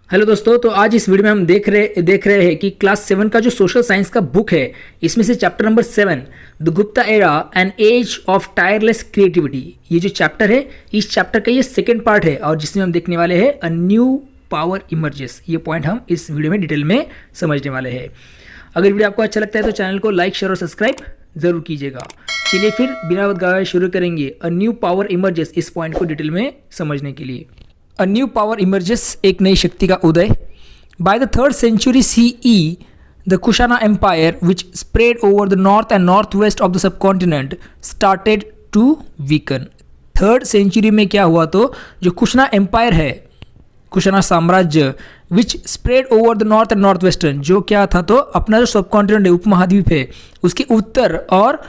Hello दोस्तों, तो आज इस वीडियो में हम देख रहे हैं कि क्लास 7 का जो सोशल साइंस का बुक है, इसमें से chapter number 7 the Gupta era an age of tireless creativity, ये जो चैप्टर है, इस चैप्टर का ये सेकंड पार्ट है और जिसमें हम देखने वाले हैं अ न्यू पावर इमर्जेस। ये पॉइंट हम इस वीडियो में डिटेल में समझने वाले हैं। अगर वीडियो आपको अच्छा लगता है तो चैनल को लाइक, शेयर और सब्सक्राइब जरूर कीजिएगा। चलिए फिर बिना वक्त गवाए शुरू करेंगे अ न्यू पावर इमर्जेस, इस पॉइंट को डिटेल में समझने के लिए। A new power emerges, एक नई शक्ति का उदय। By the 3rd century CE, the Kushana Empire, which spread over the north and northwest of the subcontinent, started to weaken. 3rd century में क्या हुआ, तो जो कुशना एम्पायर है, कुशना साम्राज्य, which spread over the north and north western, जो क्या था, तो अपना जो सबकॉन्टिनेंट है, उपमहाद्वीप है, उसके उत्तर और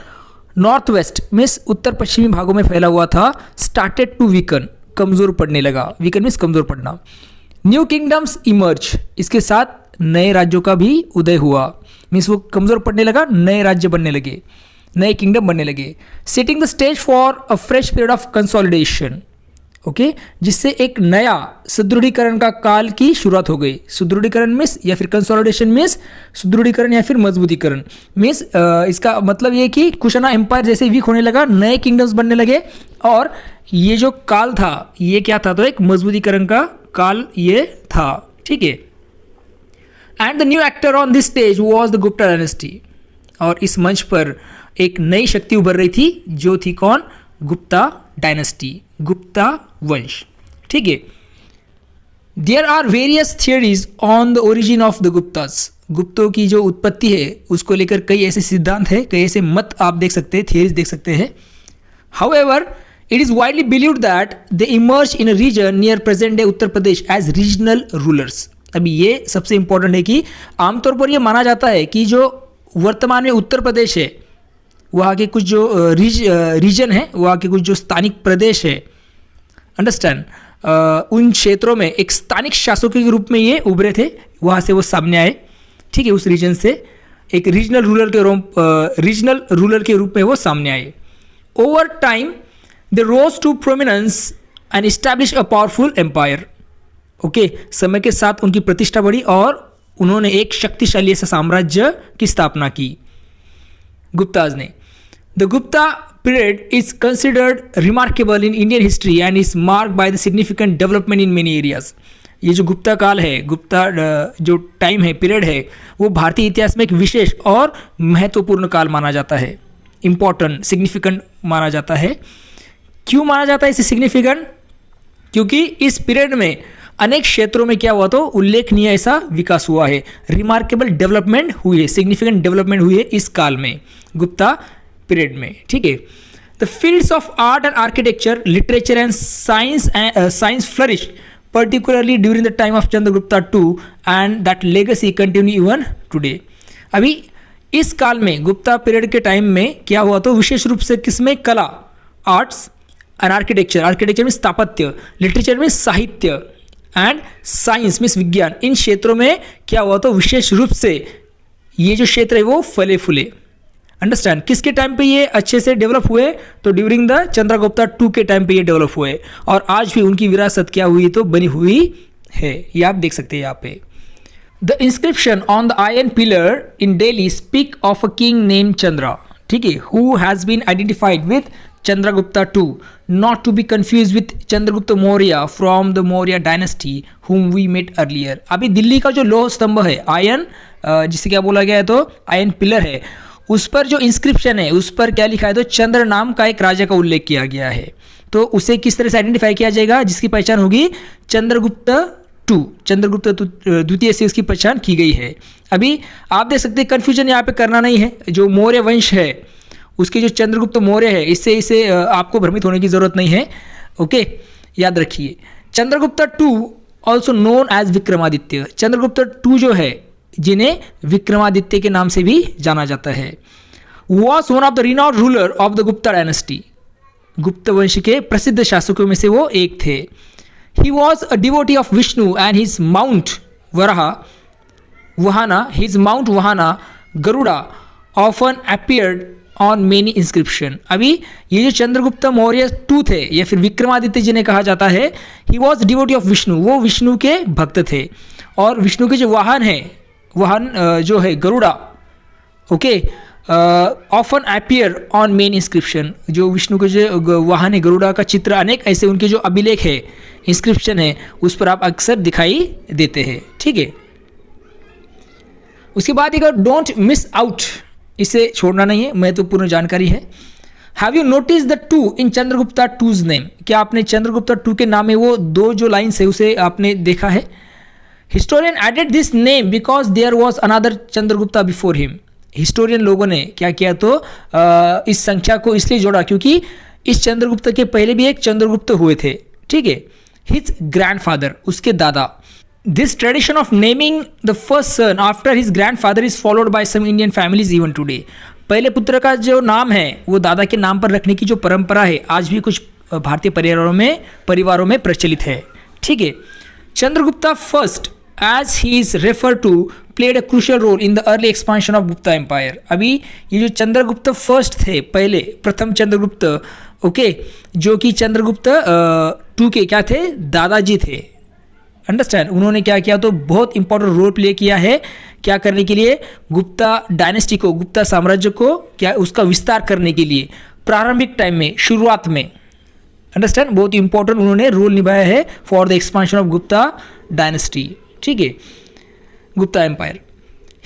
नॉर्थ वेस्ट मीन्स उत्तर पश्चिमी भागों में फैला हुआ था, स्टार्टेड टू वीकन, कमजोर पड़ने लगा। वीकन मीन्स कमजोर पड़ना। न्यू किंगडम्स इमर्ज, इसके साथ नए राज्यों का भी उदय हुआ, मीन्स वो कमजोर पड़ने लगा, नए राज्य बनने लगे, नए किंगडम बनने लगे। Setting the stage for a fresh period of consolidation, okay, जिससे एक नया सुदृढ़ीकरण का काल की शुरुआत हो गई। सुदृढ़ीकरण मीन्स या फिर कंसोलिडेशन मीन्स सुदृढ़ीकरण या फिर मजबूतीकरण मीन्स इसका मतलब ये कि कुशना एम्पायर जैसे वीक होने लगा, नए किंगडम्स बनने लगे और ये जो काल था, ये क्या था, तो एक मजबूतीकरण का काल ये था, ठीक है। And the new actor on this stage was the Gupta dynasty, और इस मंच पर एक नई शक्ति उभर रही थी, जो थी कौन, गुप्ता डायनेस्टी, गुप्ता वंश, ठीक है। There are various theories on the origin of the Guptas, गुप्तों की जो उत्पत्ति है उसको लेकर कई ऐसे सिद्धांत है, कई ऐसे मत आप देख सकते हैं, थियरीज देख सकते हैं। However it is widely believed that they emerged in a region near present day Uttar Pradesh as regional rulers। अभी ये सबसे इंपॉर्टेंट है कि आमतौर पर ये माना जाता है कि जो वर्तमान में उत्तर प्रदेश है, वहाँ के कुछ जो रीजन है, वहाँ के कुछ जो स्थानिक प्रदेश है, अंडरस्टैंड, उन क्षेत्रों में एक स्थानिक शासकों के रूप में ये उभरे थे, वहाँ से वो सामने आए, ठीक है। उस रीजन से एक रीजनल रूलर के रूप में वो सामने आए। Over time they rose to prominence and established a powerful empire, okay, समय के साथ उनकी प्रतिष्ठा बढ़ी और उन्होंने एक शक्तिशाली ऐसा साम्राज्य की स्थापना की, गुप्ताज ने। The Gupta period is considered remarkable in Indian history and is marked by the significant development in many areas. ये जो गुप्ता काल है, गुप्ता जो टाइम है, पीरियड है, वो भारतीय इतिहास में एक विशेष और महत्वपूर्ण काल माना जाता है, इंपॉर्टेंट, सिग्निफिकेंट माना जाता है। क्यों माना जाता है इसे सिग्निफिकेंट? क्योंकि इस पीरियड में अनेक क्षेत्रों में क्या हुआ, तो उल्लेखनीय ऐसा विकास हुआ है, रिमार्केबल डेवलपमेंट हुई है, सिग्निफिकेंट डेवलपमेंट हुई है इस काल में, गुप्ता पीरियड में, ठीक है। The fields of art and architecture, literature and science flourish particularly during the time of Chandragupta II and that legacy continue even today. अभी इस काल में, गुप्ता पीरियड के टाइम में क्या हुआ, तो विशेष रूप से किसमें, कला, आर्ट्स एंड आर्किटेक्चर में स्थापत्य, लिटरेचर में साहित्य एंड साइंस में विज्ञान, इन क्षेत्रों में क्या हुआ, तो विशेष रूप से ये जो क्षेत्र है वो फले फूले। अंडरस्टैंड, किसके टाइम पे ये अच्छे से डेवलप हुए, तो ड्यूरिंग द चंद्रगुप्ता II के टाइम पे ये डेवलप हुए और आज भी उनकी विरासत क्या हुई, तो बनी हुई है, ये आप देख सकते हैं यहाँ पे। The inscription on the iron pillar in Delhi speak of a king name Chandra, ठीक है, who has been identified with Chandragupta II, not to be confused with Chandragupta Maurya from the Maurya dynasty whom we met earlier। अभी दिल्ली का जो लौह स्तंभ है, ion, जिसे क्या बोला गया है, तो आयन पिलर है, उस पर जो इंस्क्रिप्शन है, उस पर क्या लिखा है, तो चंद्र नाम का एक राजा का उल्लेख किया गया है। तो उसे किस तरह से आइडेंटिफाई किया जाएगा, जिसकी पहचान होगी चंद्रगुप्त II, चंद्रगुप्त द्वितीय से उसकी पहचान की गई है। अभी आप देख सकते हैं, कन्फ्यूजन यहाँ पे करना नहीं है, जो मौर्य वंश है उसके जो चंद्रगुप्त मौर्य है, इसे आपको भ्रमित होने की जरूरत नहीं है, ओके, याद रखिए। Chandragupta II also known as Vikramaditya, Chandragupta II जो है, जिन्हें विक्रमादित्य के नाम से भी जाना जाता है, was one of the renowned ruler of the Gupta dynasty, गुप्त वंश के प्रसिद्ध शासकों में से वो एक थे। He was a devotee of Vishnu and his mount vahana, Garuda often appeared on many inscription. अभी ये जो चंद्रगुप्त मौर्य टू थे या फिर विक्रमादित्य जिन्हें कहा जाता है, he was devotee of Vishnu, वो विष्णु के भक्त थे और विष्णु के जो वाहन है, वाहन जो है Garuda, okay, often appear on main inscription. जो विष्णु के जो वाहन है गरुड़ा का चित्र, अनेक ऐसे उनके जो अभिलेख है, इंस्क्रिप्शन है, उस पर आप अक्सर दिखाई देते हैं, ठीक है। उसके बाद एक डोंट मिस आउट, इसे छोड़ना नहीं है, महत्वपूर्ण जानकारी है। Have you notice the two in Chandragupta twos name, क्या आपने चंद्रगुप्ता टू के नाम में वो दो जो लाइन्स है उसे आपने देखा है? Historian added this name because there was another Chandragupta before him. Historian लोगों ने क्या किया तो इस संख्या को इसलिए जोड़ा क्योंकि इस चंद्रगुप्त के पहले भी एक चंद्रगुप्त हुए थे, ठीक है। हिज ग्रैंडफादर, उसके दादा। This tradition of naming the first son after his grandfather is followed by some Indian families even today. पहले पुत्र का जो नाम है वो दादा के नाम पर रखने की जो परंपरा है आज भी कुछ भारतीय परिवारों में प्रचलित है, ठीक है। Chandragupta first as he is referred to played a crucial role in the early expansion of Gupta Empire। अभी ये जो चंद्रगुप्त फर्स्ट थे, पहले प्रथम चंद्रगुप्त, ओके, जो कि चंद्रगुप्त टू के क्या थे, दादाजी थे, अंडरस्टैंड। उन्होंने क्या किया तो बहुत इंपॉर्टेंट रोल प्ले किया है, क्या करने के लिए, गुप्ता डायनेस्टी को, गुप्ता साम्राज्य को क्या उसका विस्तार करने के लिए प्रारंभिक टाइम में, शुरुआत में, अंडरस्टैंड, बहुत इंपॉर्टेंट उन्होंने रोल निभाया है for the expansion of Gupta dynasty, ठीक है, Gupta empire.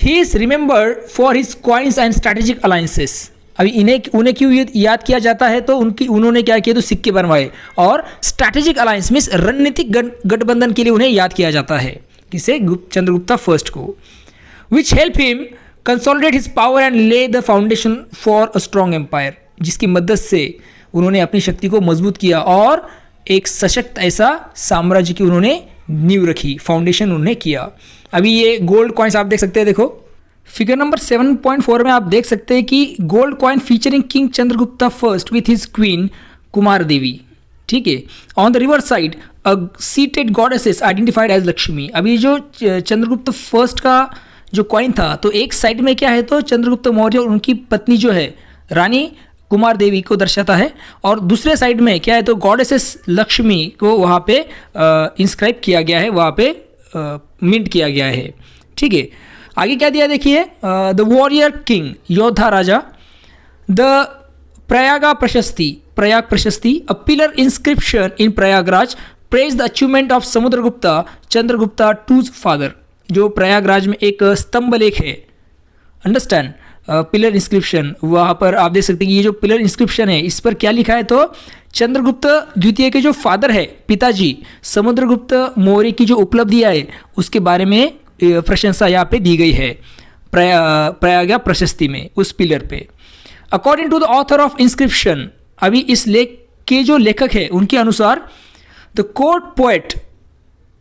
He is remembered for his coins and strategic alliances. अभी उन्हें क्यों याद किया जाता है तो उन्होंने क्या किया तो सिक्के बनवाए और स्ट्रैटेजिक अलायंस मीन्स रणनीतिक गठबंधन के लिए उन्हें याद किया जाता है, किसे, चंद्रगुप्ता फर्स्ट को, which help him consolidate his power and lay the foundation for a strong empire, जिसकी मदद से उन्होंने अपनी शक्ति को मजबूत किया और एक सशक्त ऐसा साम्राज्य की उन्होंने नींव रखी, फाउंडेशन उन्होंने किया। अभी ये गोल्ड कॉइन्स आप देख सकते हैं, देखो फिगर नंबर 7.4 में आप देख सकते हैं कि gold coin featuring king Chandragupta first with his queen Kumara Devi, ठीक है। On the river side a seated goddesses identified as Lakshmi. अभी जो चंद्रगुप्त फर्स्ट का जो कॉइन था तो एक साइड में क्या है तो चंद्रगुप्त मौर्य और उनकी पत्नी जो है रानी कुमार देवी को दर्शाता है और दूसरे साइड में क्या है तो गॉडेसेस लक्ष्मी को वहाँ पे इंस्क्राइब किया गया है, वहाँ पे मिंट किया गया है, ठीक है। आगे क्या दिया देखिए, द वॉरियर किंग, योद्धा राजा, the Prayag Prashasti, a pillar inscription in Prayagraj praise the achievement of Samudragupta Chandragupta two's father. जो प्रयागराज में एक स्तंभ लेख है, अंडरस्टैंड, पिलर इंस्क्रिप्शन, वहाँ पर आप देख सकते हैं कि ये जो पिलर इंस्क्रिप्शन है इस पर क्या लिखा है तो चंद्रगुप्त द्वितीय के जो फादर है, पिताजी, समुद्रगुप्त मौर्य की जो उपलब्धियाँ है उसके बारे में प्रशंसा यहाँ पे दी गई है प्रयाग प्रशस्ति में, उस पिलर पे। According to the author of inscription, अभी इस लेख के जो लेखक है उनके अनुसार द कोर्ट पोएट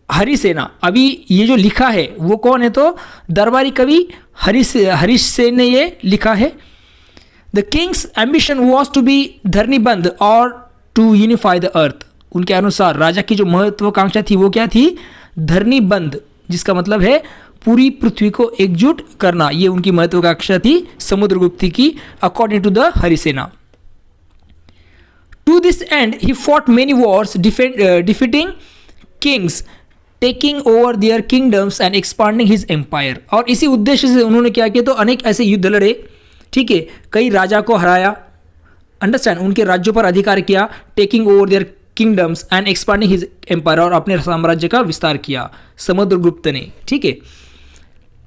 हरिसेना, अभी ये जो लिखा है वो कौन है तो दरबारी कवि हरीश सेन ने ये लिखा है। The king's ambition was to be Dharanibandha or to unify the earth. उनके अनुसार राजा की जो महत्वाकांक्षा थी वो क्या थी, धरणीबंध, जिसका मतलब है पूरी पृथ्वी को एकजुट करना, ये उनकी महत्वाकांक्षा थी समुद्रगुप्त की, according to the Harisena. To this end he fought many wars defeating kings, taking over their kingdoms and expanding his empire. और इसी उद्देश्य से उन्होंने क्या किया तो अनेक ऐसे युद्ध लड़े, ठीक है, कई राजा को हराया, अंडरस्टैंड, उनके राज्यों पर अधिकार किया, taking over their kingdoms and expanding his empire, और अपने साम्राज्य का विस्तार किया समुद्रगुप्त ने, ठीक है।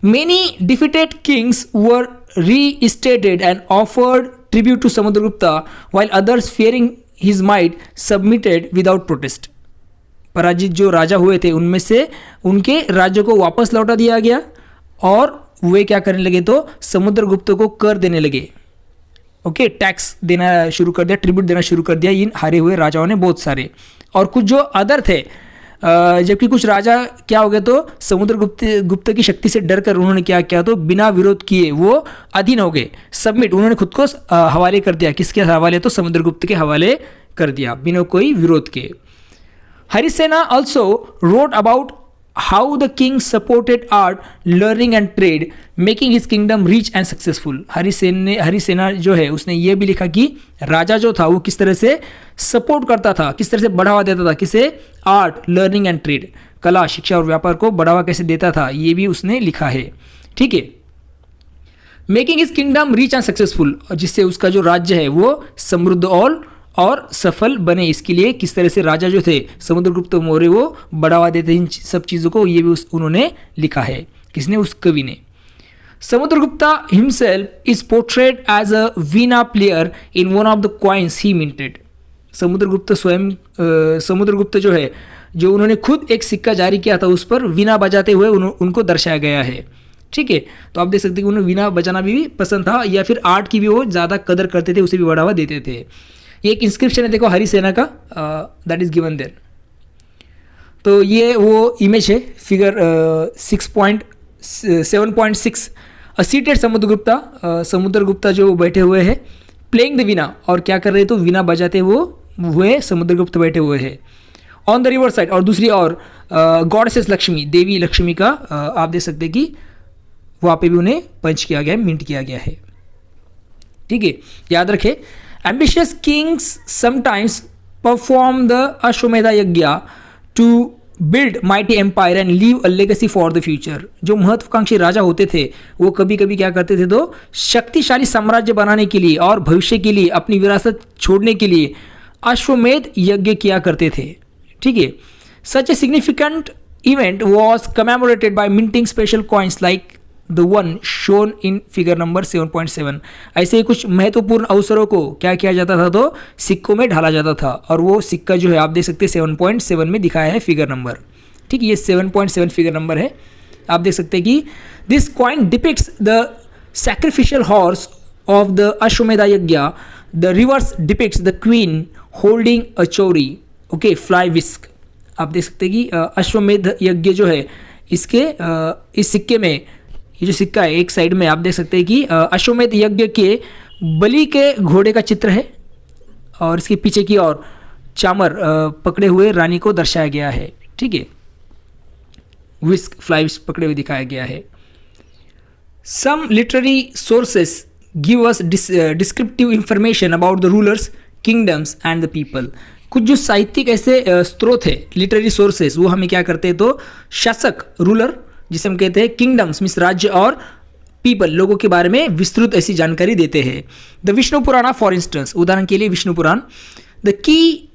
Many defeated kings were reinstated and offered tribute to Samudragupta while others fearing his might submitted without protest. पराजित जो राजा हुए थे उनमें से उनके राज्य को वापस लौटा दिया गया और वे क्या करने लगे तो समुद्रगुप्त को कर देने लगे, ओके, टैक्स देना शुरू कर दिया, ट्रिब्यूट देना शुरू कर दिया इन हारे हुए राजाओं ने बहुत सारे। और कुछ जो अदर थे, जबकि कुछ राजा क्या हो गए तो समुद्रगुप्त की शक्ति से डर कर उन्होंने क्या किया तो बिना विरोध किए वो अधीन हो गए, सबमिट, उन्होंने खुद को हवाले कर दिया, किसके हवाले तो समुद्रगुप्त के हवाले कर दिया बिना कोई विरोध के। Harisena also wrote about how the king supported art, learning and trade, making his kingdom rich and successful. Harisena जो है उसने ये भी लिखा कि राजा जो था वो किस तरह से सपोर्ट करता था, किस तरह से बढ़ावा देता था, किसे, आर्ट, लर्निंग एंड ट्रेड, कला, शिक्षा और व्यापार को बढ़ावा कैसे देता था, ये भी उसने लिखा है। ठीक है, making his kingdom rich and successful, जिससे उसका जो राज्य है वो समृद्ध और सफल बने, इसके लिए किस तरह से राजा जो थे समुद्रगुप्त मौर्य वो बढ़ावा देते इन सब चीज़ों को, ये भी उन्होंने लिखा है। किसने, उस कवि ने। Samudragupta himself is portrayed as a veena player in one of the coins he minted. Samudragupta स्वयं समुद्रगुप्त जो है, जो उन्होंने खुद एक सिक्का जारी किया था उस पर वीणा बजाते हुए उनको दर्शाया गया है। ठीक है, तो आप देख सकते हैं कि उन्हें वीणा बजाना भी पसंद था, या फिर आर्ट की भी वो ज़्यादा कदर करते थे, उसे भी बढ़ावा देते थे। ये एक इंस्क्रिप्शन है, देखो हरिसेना का, दैट इज गिवन देयर। तो ये वो इमेज है, फिगर 7.6। सीटेड समुद्रगुप्ता जो बैठे हुए हैं, प्लेइंग द वीणा, और क्या कर रहे, तो वीणा बजाते हुए समुद्रगुप्त बैठे हुए हैं। ऑन द रिवर साइड, और दूसरी ओर गॉडेसेस लक्ष्मी, देवी लक्ष्मी का आप देख सकते हैं कि वहाँ पे भी उन्हें पंच किया गया है, मिंट किया गया है। ठीक है, याद रखें, ambitious kings sometimes perform the Ashvamedha yajna to build mighty empire and leave a legacy for the future. जो महत्वाकांक्षी राजा होते थे वो कभी कभी क्या करते थे, तो शक्तिशाली साम्राज्य बनाने के लिए और भविष्य के लिए अपनी विरासत छोड़ने के लिए अश्वमेध यज्ञ किया करते थे। ठीक है, such a significant event was commemorated by minting special coins like the one shown in figure number 7.7। ऐसे ही कुछ महत्वपूर्ण अवसरों को क्या किया जाता था, तो सिक्कों में ढाला जाता था, और वो सिक्का जो है आप देख सकते हैं 7.7 में दिखाया है फिगर नंबर। ठीक है, ये 7.7 फिगर नंबर है, आप देख सकते हैं कि this coin depicts the sacrificial horse of the Ashvamedha yajna, the reverse depicts the queen holding a chauri, okay, fly whisk. आप देख सकते हैं कि अश्वमेध यज्ञ जो है इसके इस सिक्के में, ये जो सिक्का है एक साइड में आप देख सकते हैं कि अश्वमेध यज्ञ के बलि के घोड़े का चित्र है, और इसके पीछे की ओर चामर पकड़े हुए रानी को दर्शाया गया है। ठीक है, विस्क, फ्लाई विस्क पकड़े हुए दिखाया गया है। Some literary sources give us descriptive information about the rulers, kingdoms and the people. कुछ जो साहित्यिक ऐसे स्रोत है, लिटरेरी सोर्सेस, वो हमें क्या करते हैं, तो शासक, रूलर जिसे हम कहते हैं, किंगडम्स मीन्स राज्य, और पीपल, लोगों के बारे में विस्तृत ऐसी जानकारी देते हैं। The Vishnu Purana for instance, उदाहरण के लिए Vishnu Purana, the key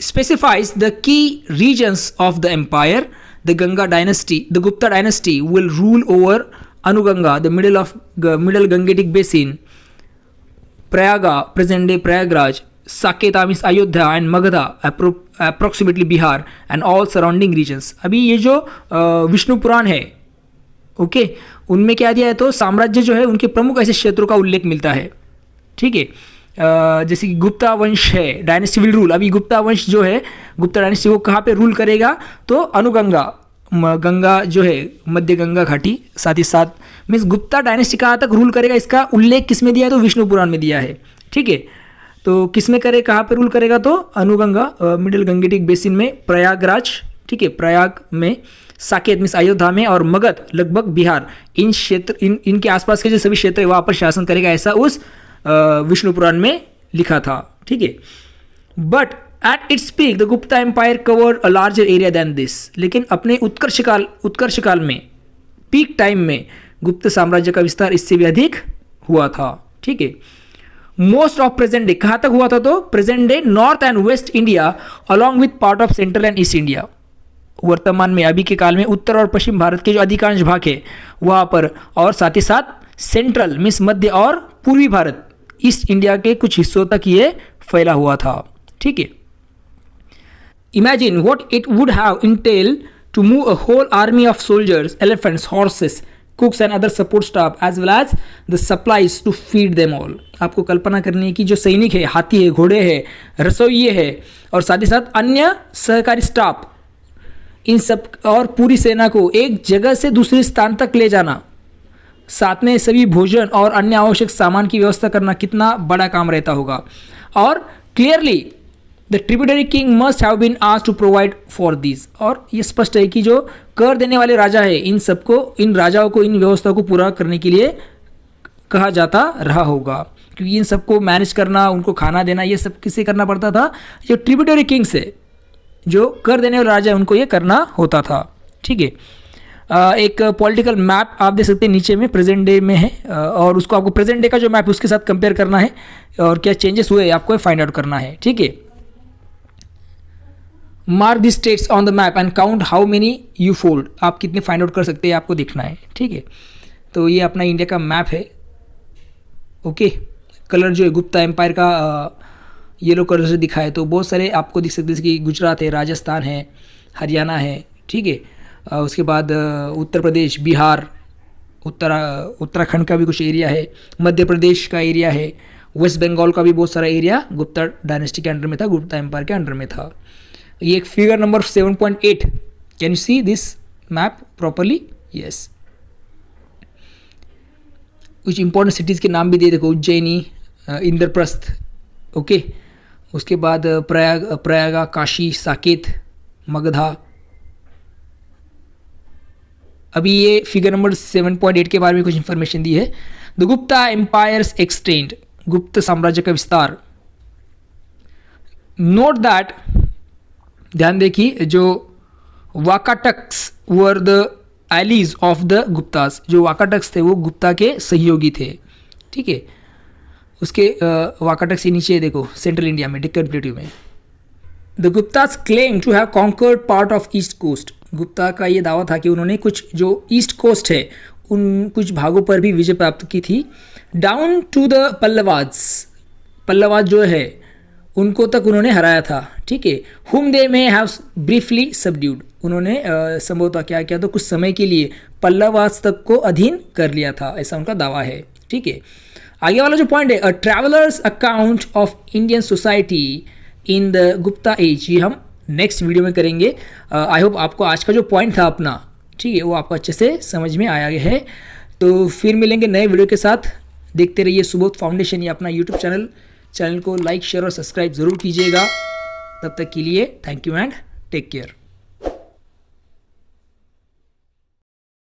specifies the key regions of the empire, the Ganga dynasty, the Gupta dynasty will rule over Anuganga, the middle Gangetic basin, Prayaga, present day Prayagraj, Saketa means Ayodhya and Magadha approximately Bihar and all surrounding regions. अभी ये जो विष्णु पुराण है, okay, उनमें क्या दिया है, तो साम्राज्य जो है उनके प्रमुख ऐसे क्षेत्रों का उल्लेख मिलता है। ठीक है, जैसे कि गुप्ता वंश है, डायनेस्टी विल रूल। अभी गुप्ता वंश जो है, गुप्ता डायनेस्टी वो कहाँ पे रूल करेगा, तो अनुगंगा, गंगा जो है मध्य गंगा घाटी, साथ ही साथ मीन्स गुप्ता डायनेस्टी कहाँ तक रूल करेगा, इसका उल्लेख किस में दिया है, तो विष्णु पुराण में दिया है। ठीक है, तो किस में करे, कहाँ पे रूल करेगा, तो अनुगंगा, मिडिल गंगेटिक बेसिन में, प्रयागराज, ठीक है, प्रयाग में, साकेत मीन्स अयोध्या में, और मगध लगभग बिहार, इन क्षेत्र इनके आसपास के जो सभी क्षेत्र है वहाँ पर शासन करेगा, ऐसा उस विष्णु पुराण में लिखा था। ठीक है, but at its peak the Gupta empire covered a larger area than this. लेकिन अपने उत्कर्ष काल में, पीक टाइम में, गुप्त साम्राज्य का विस्तार इससे भी अधिक हुआ था। ठीक है, मोस्ट ऑफ प्रेजेंट डे, कहाँ तक हुआ था, तो present day north and waste India along with part of central and east India. वर्तमान में, अभी के काल में उत्तर और पश्चिम भारत के जो अधिकांश भाग है वहाँ पर, और साथ ही साथ सेंट्रल मीन्स मध्य और पूर्वी भारत, ईस्ट इंडिया के कुछ हिस्सों तक ये फैला हुआ था। ठीक है, imagine what it would have entailed to move a whole army of soldiers, elephants, horses, cooks and other support staff as well as the supplies to feed them all. आपको कल्पना करनी है कि जो सैनिक है, हाथी है, घोड़े है, रसोइये है, और साथ ही साथ अन्य सहकारी स्टाफ, इन सब और पूरी सेना को एक जगह से दूसरे स्थान तक ले जाना, साथ में सभी भोजन और अन्य आवश्यक सामान की व्यवस्था करना कितना बड़ा काम रहता होगा। और clearly the tributary king must have been asked to provide for this. और ये स्पष्ट है कि जो कर देने वाले राजा है इन सबको, इन राजाओं को इन व्यवस्था को पूरा करने के लिए कहा जाता रहा होगा, क्योंकि इन सबको मैनेज करना, उनको खाना देना, ये सब किसे करना पड़ता था? जो ट्रिब्यूटरी किंग्स है, जो कर देने वाले राजा है, उनको ये करना होता था। ठीक है, एक पॉलिटिकल मैप आप देख सकते हैं नीचे में, प्रेजेंट डे में है, और उसको आपको प्रेजेंट डे का जो मैप उसके साथ कंपेयर करना है और क्या चेंजेस हुए आपको फाइंड आउट करना है। ठीक है, mark the states on the map and count how many you fold. आप कितने फाइंड आउट कर सकते हैं आपको देखना है। ठीक है, तो ये अपना इंडिया का मैप है। ओके, कलर जो है गुप्ता एम्पायर का येलो कलर से दिखा है, तो बहुत सारे आपको दिख सकते हैं, जैसे कि गुजरात है, राजस्थान है, हरियाणा है। ठीक है, उसके बाद उत्तर प्रदेश, बिहार, उत्तराखंड का भी कुछ एरिया है, मध्य प्रदेश का एरिया है, वेस्ट बंगाल का भी बहुत सारा एरिया गुप्ता डायनेस्टी के अंडर में था, गुप्ता एम्पायर के अंडर में था। ये एक figure number 7.8, can you see this map properly? Yes. कुछ इंपॉर्टेंट सिटीज़ के नाम भी दे देखो, उज्जैनी, इंद्रप्रस्थ। ओके, उसके बाद प्रयाग, काशी, साकेत, मगधा। अभी ये फिगर नंबर 7.8 के बारे में कुछ इंफॉर्मेशन दी है। द गुप्ता एम्पायर्स एक्सटेंड, गुप्त साम्राज्य का विस्तार। नोट दैट, ध्यान देखिए, जो Vakatakas were the allies of the Guptas, जो वाकाटक्स थे वो गुप्ता के सहयोगी थे। ठीक है, उसके वाकाटक से नीचे देखो, सेंट्रल इंडिया में, डेक्कन प्लेट्यू में। The Guptas claim to have conquered part of east coast. Gupta का ये दावा था कि उन्होंने कुछ जो ईस्ट कोस्ट है उन कुछ भागों पर भी विजय प्राप्त की थी। Down to the Pallavas, Pallavas जो है उनको तक उन्होंने हराया था। ठीक है, हुम दे मे हैव ब्रीफली सबड्यूड, उन्होंने संभवतः क्या किया तो कुछ समय के लिए पल्लवाज तक को अधीन कर लिया था, ऐसा उनका दावा है। ठीक है, आगे वाला जो पॉइंट है, a traveller's account of Indian society in the Gupta age, ये हम नेक्स्ट वीडियो में करेंगे। आई होप आपको आज का जो पॉइंट था अपना, ठीक है, वो आपको अच्छे से समझ में आया है। तो फिर मिलेंगे नए वीडियो के साथ। देखते रहिए सुबोध फाउंडेशन, ये अपना यूट्यूब चैनल को लाइक, शेयर और सब्सक्राइब ज़रूर कीजिएगा। तब तक के लिए thank you and take care.